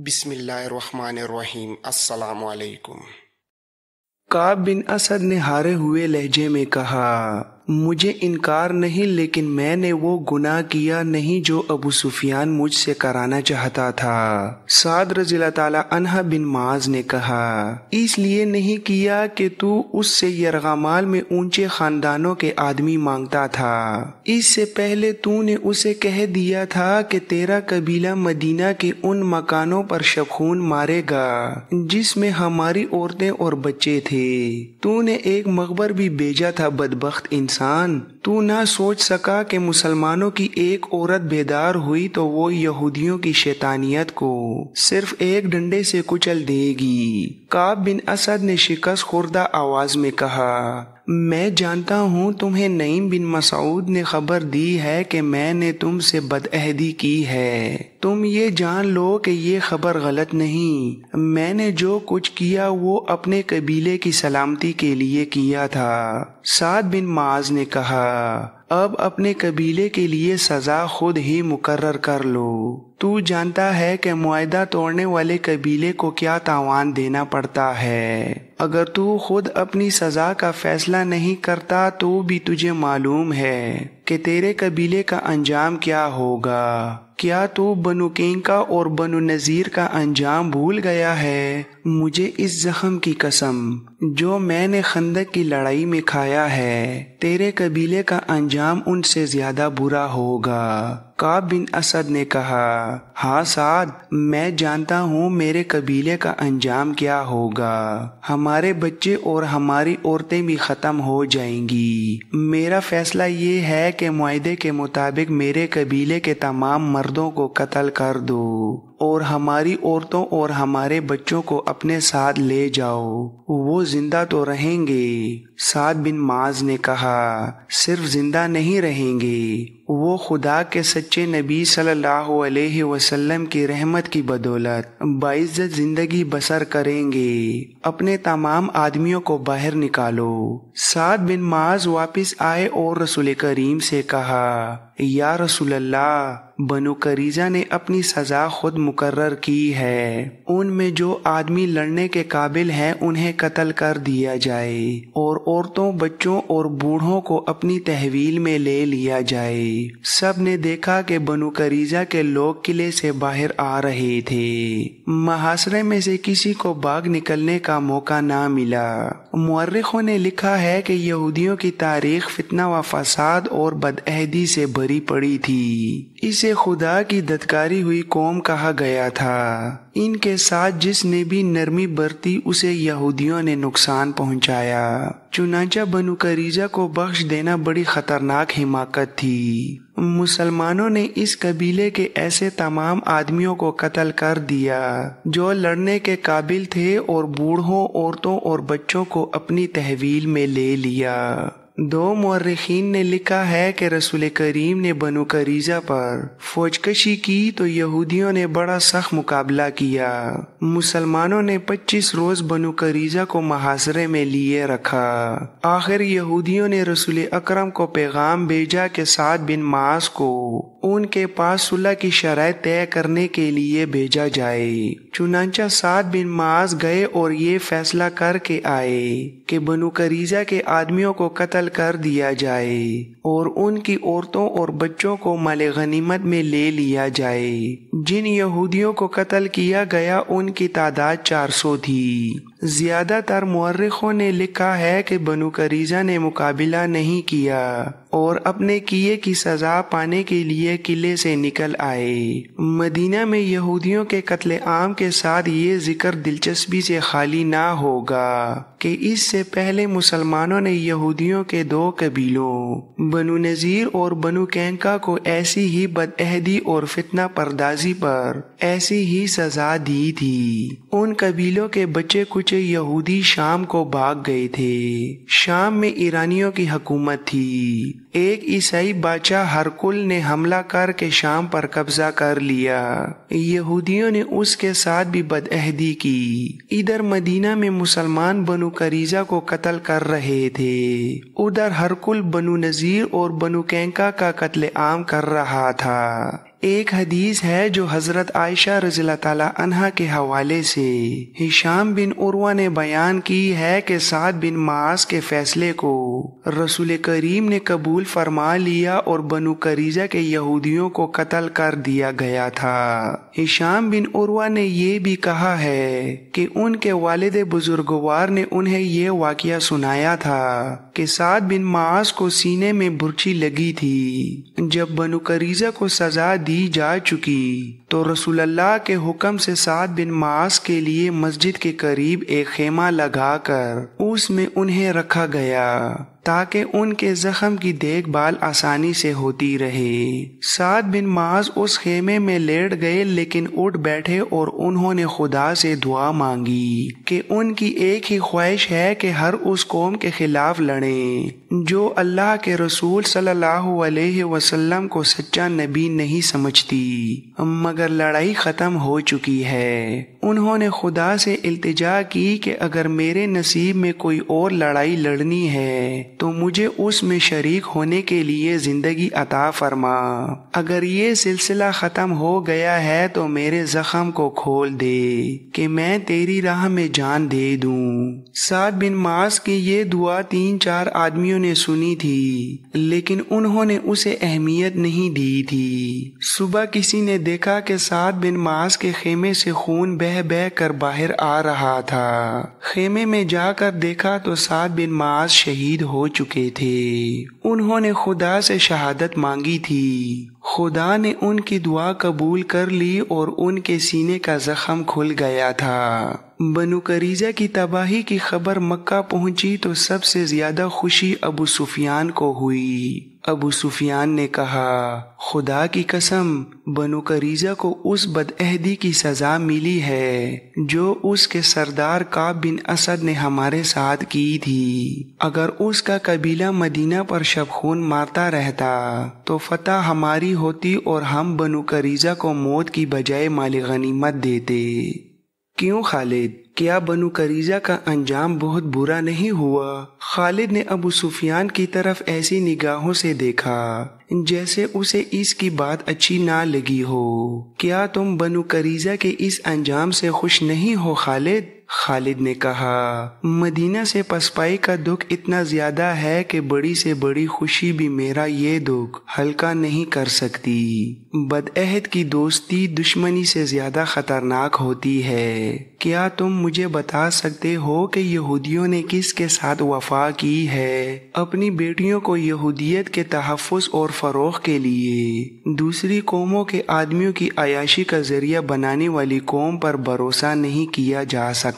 بسم اللہ الرحمن الرحیم۔ السلام علیکم۔ کعب بن اسد نے ہارے ہوئے لہجے میں کہا، مجھے انکار نہیں، لیکن میں نے وہ گناہ کیا نہیں جو ابو سفیان مجھ سے کرانا چاہتا تھا۔ سعد رضی اللہ تعالی عنہ بن معاذ نے کہا، اس لیے نہیں کیا کہ تو اس سے یرغمال میں اونچے خاندانوں کے آدمی مانگتا تھا۔ اس سے پہلے تو نے اسے کہہ دیا تھا کہ تیرا قبیلہ مدینہ کے ان مکانوں پر شبخون مارے گا جس میں ہماری عورتیں اور بچے تھے۔ تو نے ایک مخبر بھی بھیجا تھا، بدبخت انسان، تو نہ سوچ سکا کہ مسلمانوں کی ایک عورت بیدار ہوئی تو وہ یہودیوں کی شیطانیت کو صرف ایک ڈنڈے سے کچل دے گی۔ کعب بن اسد نے شکست خوردہ آواز میں کہا، میں جانتا ہوں تمہیں نعیم بن مسعود نے خبر دی ہے کہ میں نے تم سے بدعہدی کی ہے۔ تم یہ جان لو کہ یہ خبر غلط نہیں۔ میں نے جو کچھ کیا وہ اپنے قبیلے کی سلامتی کے لیے کیا تھا۔ سعد بن معاذ نے کہا، اب اپنے قبیلے کے لیے سزا خود ہی مقرر کر لو۔ تو جانتا ہے کہ معاہدہ توڑنے والے قبیلے کو کیا تاوان دینا پڑتا ہے۔ اگر تو خود اپنی سزا کا فیصلہ نہیں کرتا تو بھی تجھے معلوم ہے کہ تیرے قبیلے کا انجام کیا ہوگا۔ کیا تو بنو کینکا اور بنو نذیر کا انجام بھول گیا ہے؟ مجھے اس زخم کی قسم جو میں نے خندق کی لڑائی میں کھایا ہے، تیرے قبیلے کا انجام ان سے زیادہ برا ہوگا۔ کعب بن اسد نے کہا، ہاں سعد، میں جانتا ہوں میرے قبیلے کا انجام کیا ہوگا۔ ہمارے بچے اور ہماری عورتیں بھی ختم ہو جائیں گی۔ میرا فیصلہ یہ ہے کہ معاہدے کے مطابق میرے قبیلے کے تمام مردوں کو قتل کر دو اور ہماری عورتوں اور ہمارے بچوں کو اپنے ساتھ لے جاؤ، وہ زندہ تو رہیں گے۔ سعد بن معاذ نے کہا، صرف زندہ نہیں رہیں گے، وہ خدا کے سچے نبی صلی اللہ علیہ وسلم کی رحمت کی بدولت باعزت زندگی بسر کریں گے۔ اپنے تمام آدمیوں کو باہر نکالو۔ سعد بن معاذ واپس آئے اور رسول کریم سے کہا، یا رسول اللہ، بنو قریظہ نے اپنی سزا خود مقرر کی ہے۔ ان میں جو آدمی لڑنے کے قابل ہیں انہیں قتل کر دیا جائے اور عورتوں، بچوں اور بوڑھوں کو اپنی تحویل میں لے لیا جائے۔ سب نے دیکھا کہ بنو قریظہ کے لوگ قلعے سے باہر آ رہے تھے۔ محاصرے میں سے کسی کو باغ نکلنے کا موقع نہ ملا۔ مورخوں نے لکھا ہے کہ یہودیوں کی تاریخ فتنہ و فساد اور بدعہدی سے بھری پڑی تھی۔ اسے خدا کی دھتکاری ہوئی قوم کہا گیا تھا۔ ان کے ساتھ جس نے بھی نرمی برتی اسے یہودیوں نے نقصان پہنچایا۔ چنانچہ بنو قریظہ کو بخش دینا بڑی خطرناک حماقت تھی۔ مسلمانوں نے اس قبیلے کے ایسے تمام آدمیوں کو قتل کر دیا جو لڑنے کے قابل تھے اور بوڑھوں، عورتوں اور بچوں کو اپنی تحویل میں لے لیا۔ دو مورخین نے لکھا ہے کہ رسول کریم نے بنو قریظہ پر فوج کشی کی تو یہودیوں نے بڑا سخت مقابلہ کیا۔ مسلمانوں نے 25 روز بنو قریظہ کو محاصرے میں لیے رکھا۔ آخر یہودیوں نے رسول اکرم کو پیغام بھیجا کہ سعد بن معاذ کو ان کے پاس صلح کی شرائط طے کرنے کے لیے بھیجا جائے۔ چنانچہ سعد بن معاذ گئے اور یہ فیصلہ کر کے آئے کہ بنو قریظہ کے آدمیوں کو قتل کر دیا جائے اور ان کی عورتوں اور بچوں کو مال غنیمت میں لے لیا جائے۔ جن یہودیوں کو قتل کیا گیا ان کی تعداد 400 تھی۔ زیادہ تر مورخوں نے لکھا ہے کہ بنو قریظہ نے مقابلہ نہیں کیا اور اپنے کیے کی سزا پانے کے لیے قلعے سے نکل آئے۔ مدینہ میں یہودیوں کے قتل عام کے ساتھ یہ ذکر دلچسپی سے خالی نہ ہوگا کہ اس سے پہلے مسلمانوں نے یہودیوں کے 2 قبیلوں بنو نذیر اور بنو کینکا کو ایسی ہی بدعہدی اور فتنہ پردازی پر ایسی ہی سزا دی تھی۔ ان قبیلوں کے بچے کچھ یہودی شام کو بھاگ گئے تھے۔ شام میں ایرانیوں کی حکومت تھی۔ ایک عیسائی بادشاہ ہرقل نے حملہ کر کے شام پر قبضہ کر لیا۔ یہودیوں نے اس کے ساتھ بھی بدعہدی کی۔ ادھر مدینہ میں مسلمان بنو قریظہ کو قتل کر رہے تھے، ادھر ہرقل بنو نذیر اور بنو کینکا کا قتل عام کر رہا تھا۔ ایک حدیث ہے جو حضرت عائشہ رضی اللہ تعالیٰ عنہا کے حوالے سے ہشام بن عروہ نے بیان کی ہے کہ سعد بن معاذ کے فیصلے کو رسول کریم نے قبول فرما لیا اور بنو قریظہ کے یہودیوں کو قتل کر دیا گیا تھا۔ ہشام بن عروہ نے یہ بھی کہا ہے کہ ان کے والد بزرگوار نے انہیں یہ واقعہ سنایا تھا کہ سعد بن معاذ کو سینے میں برچی لگی تھی۔ جب بنو قریظہ کو سزا دی جا چکی تو رسول اللہ کے حکم سے سعد بن معاذ کے لیے مسجد کے قریب ایک خیمہ لگا کر اس میں انہیں رکھا گیا تاکہ ان کے زخم کی دیکھ بھال آسانی سے ہوتی رہے۔ سعد بن معاذ اس خیمے میں لیٹ گئے لیکن اٹھ بیٹھے اور انہوں نے خدا سے دعا مانگی کہ ان کی ایک ہی خواہش ہے کہ ہر اس قوم کے خلاف لڑیں جو اللہ کے رسول صلی اللہ علیہ وسلم کو سچا نبی نہیں سمجھتی، مگر لڑائی ختم ہو چکی ہے۔ انہوں نے خدا سے التجا کی کہ اگر میرے نصیب میں کوئی اور لڑائی لڑنی ہے تو مجھے اس میں شریک ہونے کے لیے زندگی عطا فرما، اگر یہ سلسلہ ختم ہو گیا ہے تو میرے زخم کو کھول دے کہ میں تیری راہ میں جان دے دوں۔ سعد بن معاذ کی یہ دعا 3-4 آدمیوں نے سنی تھی لیکن انہوں نے اسے اہمیت نہیں دی تھی۔ صبح کسی نے دیکھا کہ سعد بن معاذ کے خیمے سے خون بہہ بہہ کر باہر آ رہا تھا۔ خیمے میں جا کر دیکھا تو سعد بن معاذ شہید ہو چکے تھے۔ انہوں نے خدا سے شہادت مانگی تھی، خدا نے ان کی دعا قبول کر لی اور ان کے سینے کا زخم کھل گیا تھا۔ بنو قریظہ کی تباہی کی خبر مکہ پہنچی تو سب سے زیادہ خوشی ابو سفیان کو ہوئی۔ ابو سفیان نے کہا، خدا کی قسم، بنو قریظہ کو اس بدعہدی کی سزا ملی ہے جو اس کے سردار کعب بن اسد نے ہمارے ساتھ کی تھی۔ اگر اس کا قبیلہ مدینہ پر شب خون مارتا رہتا تو فتح ہماری ہوتی اور ہم بنو قریظہ کو موت کی بجائے مال غنیمت دیتے۔ کیوں خالد، کیا بنو قریظہ کا انجام بہت برا نہیں ہوا؟ خالد نے ابو سفیان کی طرف ایسی نگاہوں سے دیکھا جیسے اسے اس کی بات اچھی نہ لگی ہو۔ کیا تم بنو قریظہ کے اس انجام سے خوش نہیں ہو خالد؟ خالد نے کہا، مدینہ سے پسپائی کا دکھ اتنا زیادہ ہے کہ بڑی سے بڑی خوشی بھی میرا یہ دکھ ہلکا نہیں کر سکتی۔ بدعہد کی دوستی دشمنی سے زیادہ خطرناک ہوتی ہے۔ کیا تم مجھے بتا سکتے ہو کہ یہودیوں نے کس کے ساتھ وفا کی ہے؟ اپنی بیٹیوں کو یہودیت کے تحفظ اور فروغ کے لیے دوسری قوموں کے آدمیوں کی عیاشی کا ذریعہ بنانے والی قوم پر بھروسہ نہیں کیا جا سکتا۔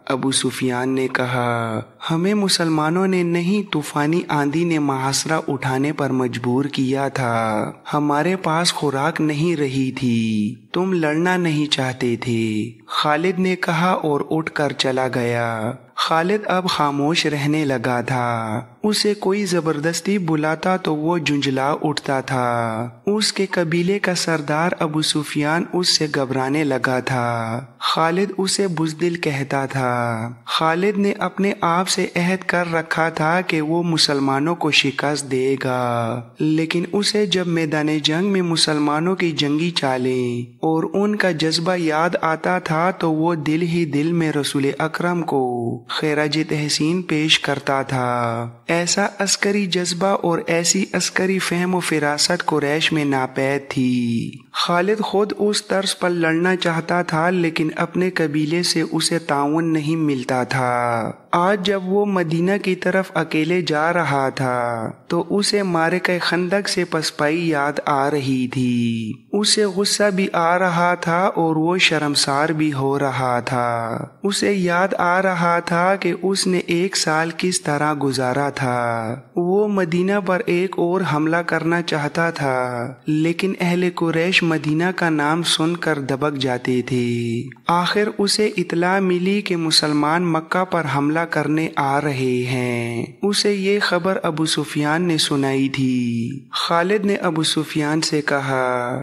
ابو سفیان نے کہا، ہمیں مسلمانوں نے نہیں، طوفانی آندھی نے محاصرہ اٹھانے پر مجبور کیا تھا۔ ہمارے پاس خوراک نہیں رہی تھی، تم لڑنا نہیں چاہتے تھے، خالد نے کہا اور اٹھ کر چلا گیا۔ خالد اب خاموش رہنے لگا تھا۔ اسے کوئی زبردستی بلاتا تو وہ جھنجھلا اٹھتا تھا۔ اس کے قبیلے کا سردار ابو سفیان اس سے گھبرانے لگا تھا۔ خالد اسے بزدل کہتا تھا۔ خالد نے اپنے آپ سے عہد کر رکھا تھا کہ وہ مسلمانوں کو شکست دے گا، لیکن اسے جب میدان جنگ میں مسلمانوں کی جنگی چالیں اور ان کا جذبہ یاد آتا تھا تو وہ دل ہی دل میں رسول اکرم کو خراج تحسین پیش کرتا تھا۔ ایسا عسکری جذبہ اور ایسی عسکری فہم و فراست قریش میں ناپید تھی۔ خالد خود اس طرز پر لڑنا چاہتا تھا لیکن اپنے قبیلے سے اسے تعاون نہیں ملتا تھا۔ آج جب وہ مدینہ کی طرف اکیلے جا رہا تھا تو اسے معرکہ خندق سے پسپائی یاد آ رہی تھی۔ اسے غصہ بھی آ رہا تھا اور وہ شرمسار بھی ہو رہا تھا۔ اسے یاد آ رہا تھا کہ اس نے 1 سال کس طرح گزارا تھا۔ وہ مدینہ پر ایک اور حملہ کرنا چاہتا تھا لیکن اہل قریش مدینہ کا نام سن کر دبک جاتے تھے۔ آخر اسے اطلاع ملی کہ مسلمان مکہ پر حملہ کرنے آ رہے ہیں۔ اسے یہ خبر ابو سفیان نے سنائی تھی۔ خالد نے ابو سفیان سے کہا،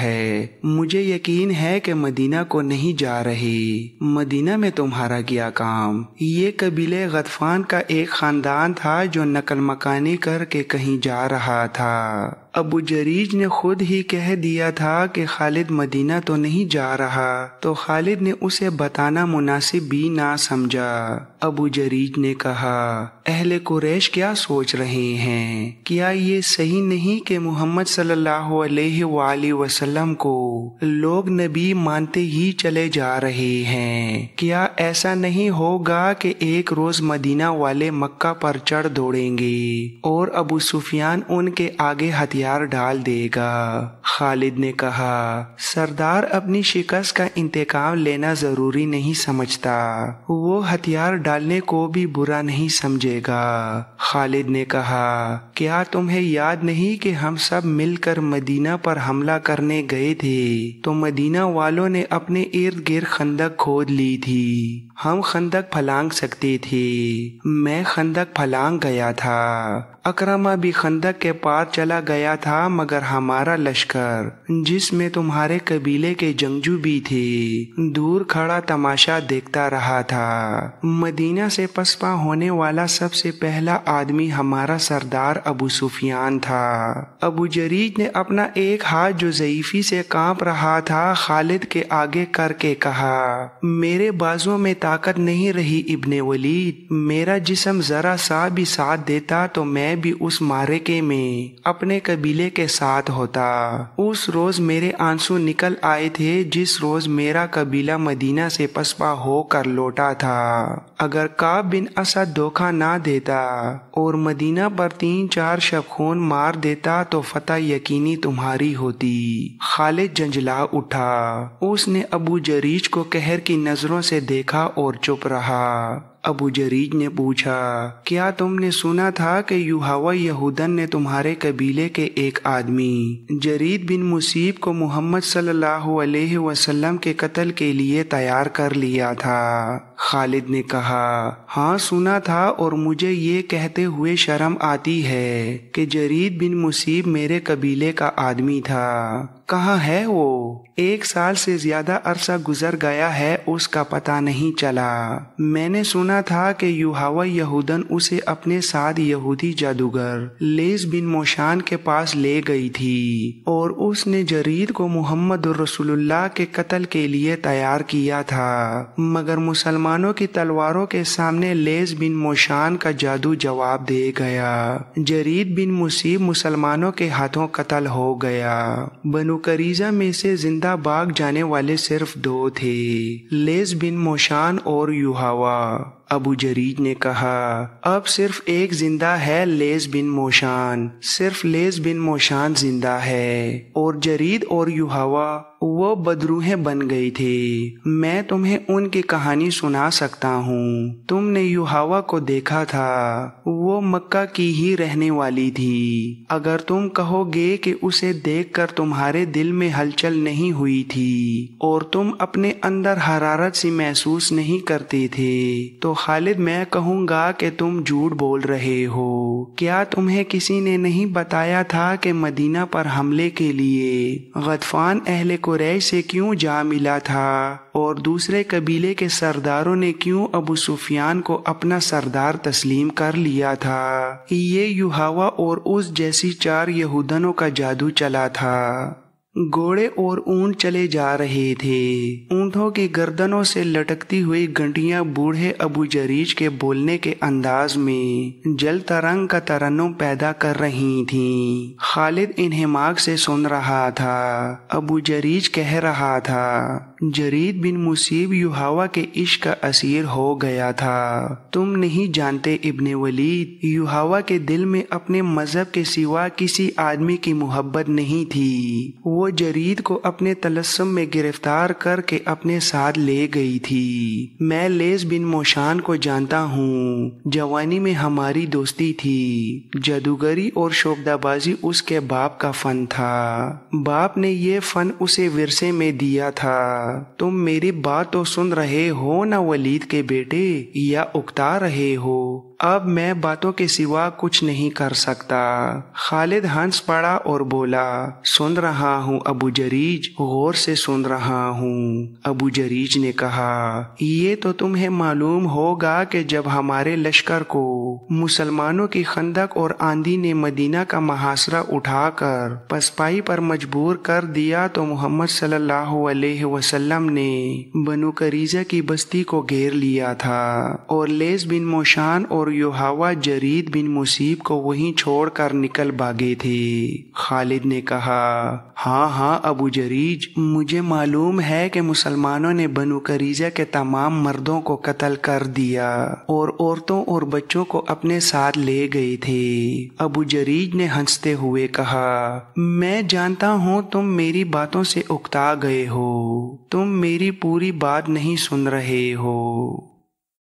ہے؟ مجھے یقین ہے کہ مدینہ کو نہیں جا رہے۔ مدینہ میں تمہارا کیا کام؟ یہ قبیلے غطفان کا ایک خاندان تھا جو نقل مکانی کر کے کہیں جا رہا تھا۔ ابو جریج نے خود ہی کہہ دیا تھا کہ خالد مدینہ تو نہیں جا رہا، تو خالد نے اسے بتانا مناسب بھی نہ سمجھا۔ ابو جریج نے کہا، اہل قریش کیا سوچ رہے ہیں؟ کیا یہ صحیح نہیں کہ محمد صلی اللہ علیہ وآلہ وسلم کو لوگ نبی مانتے ہی چلے جا رہے ہیں؟ کیا ایسا نہیں ہوگا کہ ایک روز مدینہ والے مکہ پر چڑھ دوڑیں گے اور ابو سفیان ان کے آگے ہتھیار ڈال دے گا؟ خالد نے کہا، سردار اپنی شکست کا انتقام لینا ضروری نہیں سمجھتا، وہ ہتھیار ڈالنے کو بھی برا نہیں سمجھے گا۔ خالد نے کہا، کیا تمہیں یاد نہیں کہ ہم سب مل کر مدینہ پر حملہ کرنے گئے تھے تو مدینہ والوں نے اپنے ارد گرد خندق کھود لی تھی؟ ہم خندق پھلانگ سکتے تھے، میں خندق پھلانگ گیا تھا، اکرمہ بھی خندق کے پار چلا گیا تھا، مگر ہمارا لشکر جس میں تمہارے قبیلے کے جنگجو بھی تھے دور کھڑا تماشا دیکھتا رہا تھا۔ مدینہ سے پسپا ہونے والا سب سے پہلا آدمی ہمارا سردار ابو سفیان تھا۔ ابو جریج نے اپنا ایک ہاتھ جو ضعیفی سے کانپ رہا تھا خالد کے آگے کر کے کہا، میرے بازوں میں طاقت نہیں رہی ابن ولید، میرا جسم ذرا سا بھی ساتھ دیتا تو میں بھی اس معرکے میں اپنے قبیلے کے ساتھ ہوتا۔ اس روز میرے آنسو نکل آئے تھے جس روز میرا قبیلہ مدینہ سے پسپا ہو کر لوٹا تھا۔ اگر کعب بن اسد دھوکہ نہ دیتا اور مدینہ پر 3-4 شب خون مار دیتا تو فتح یقینی تمہاری ہوتی۔ خالد جنجلا اٹھا، اس نے ابو جریج کو قہر کی نظروں سے دیکھا اور چپ رہا۔ ابو جریج نے پوچھا، کیا تم نے سنا تھا کہ یوحوا یہودن نے تمہارے قبیلے کے ایک آدمی جرید بن مصیب کو محمد صلی اللہ علیہ وسلم کے قتل کے لیے تیار کر لیا تھا؟ خالد نے کہا، ہاں سنا تھا، اور مجھے یہ کہتے ہوئے شرم آتی ہے کہ جرید بن مصیب میرے قبیلے کا آدمی تھا۔ کہاں ہے وہ؟ 1 سال سے زیادہ عرصہ گزر گیا ہے، اس کا پتہ نہیں چلا۔ میں نے سنا تھا کہ یوحوا یہودن اسے اپنے ساتھ یہودی جادوگر لیس بن موشان کے پاس لے گئی تھی اور اس نے جرید کو محمد رسول اللہ کے قتل کے لیے تیار کیا تھا، مگر مسلمانوں کی تلواروں کے سامنے لیس بن موشان کا جادو جواب دے گیا۔ جرید بن مصیب مسلمانوں کے ہاتھوں قتل ہو گیا۔ بنو قریظہ میں سے زندہ بھاگ جانے والے صرف 2 تھے، لیس بن موشان اور یوحوا۔ ابو جریج نے کہا، اب صرف ایک زندہ ہے، لیس بن موشان، صرف لیس بن موشان زندہ ہے، اور جرید اور یوحوا وہ بدروہیں بن گئی تھے۔ میں تمہیں ان کی کہانی سنا سکتا ہوں۔ تم نے یوحوا کو دیکھا تھا، وہ مکہ کی ہی رہنے والی تھی۔ اگر تم کہو گے کہ اسے دیکھ کر تمہارے دل میں ہلچل نہیں ہوئی تھی اور تم اپنے اندر حرارت سی محسوس نہیں کرتے تھے تو خالد میں کہوں گا کہ تم جھوٹ بول رہے ہو۔ کیا تمہیں کسی نے نہیں بتایا تھا کہ مدینہ پر حملے کے لیے غطفان اہل قریش سے کیوں جا ملا تھا اور دوسرے قبیلے کے سرداروں نے کیوں ابو سفیان کو اپنا سردار تسلیم کر لیا تھا؟ یہ یوحوا اور اس جیسی 4 یہودنوں کا جادو چلا تھا۔ گھوڑے اور اونٹ چلے جا رہے تھے، اونٹوں کی گردنوں سے لٹکتی ہوئی گھنٹیاں بوڑھے ابو جریج کے بولنے کے انداز میں جل ترنگ کا ترنم پیدا کر رہی تھیں۔ خالد انہماک سے سن رہا تھا۔ ابو جریج کہہ رہا تھا، جرید بن مصیب یوحوا کے عشق کا اسیر ہو گیا تھا۔ تم نہیں جانتے ابن ولید، یوحوا کے دل میں اپنے مذہب کے سوا کسی آدمی کی محبت نہیں تھی۔ وہ جرید کو اپنے تلسم میں گرفتار کر کے اپنے ساتھ لے گئی تھی۔ میں لیس بن موشان کو جانتا ہوں، جوانی میں ہماری دوستی تھی۔ جادوگری اور شعبدہ بازی اس کے باپ کا فن تھا، باپ نے یہ فن اسے ورثے میں دیا تھا۔ تم میری بات تو سن رہے ہو نا ولید کے بیٹے، یا اکتا رہے ہو؟ اب میں باتوں کے سوا کچھ نہیں کر سکتا۔ خالد ہنس پڑا اور بولا، سن رہا ہوں ابو جریج، غور سے سن رہا ہوں۔ ابو جریج نے کہا، یہ تو تمہیں معلوم ہوگا کہ جب ہمارے لشکر کو مسلمانوں کی خندق اور آندھی نے مدینہ کا محاصرہ اٹھا کر پسپائی پر مجبور کر دیا تو محمد صلی اللہ علیہ وسلم نے بنو قریظہ کی بستی کو گھیر لیا تھا اور لیس بن موشان اور یوحوا جرید بن مصیب کو وہیں چھوڑ کر نکل بھاگے تھے۔ خالد نے کہا، ہاں ہاں ابو جریج، مجھے معلوم ہے کہ مسلمانوں نے بنو قریظہ کے تمام مردوں کو قتل کر دیا اور عورتوں اور بچوں کو اپنے ساتھ لے گئے تھے۔ ابو جریج نے ہنستے ہوئے کہا، میں جانتا ہوں تم میری باتوں سے اکتا گئے ہو، تم میری پوری بات نہیں سن رہے ہو۔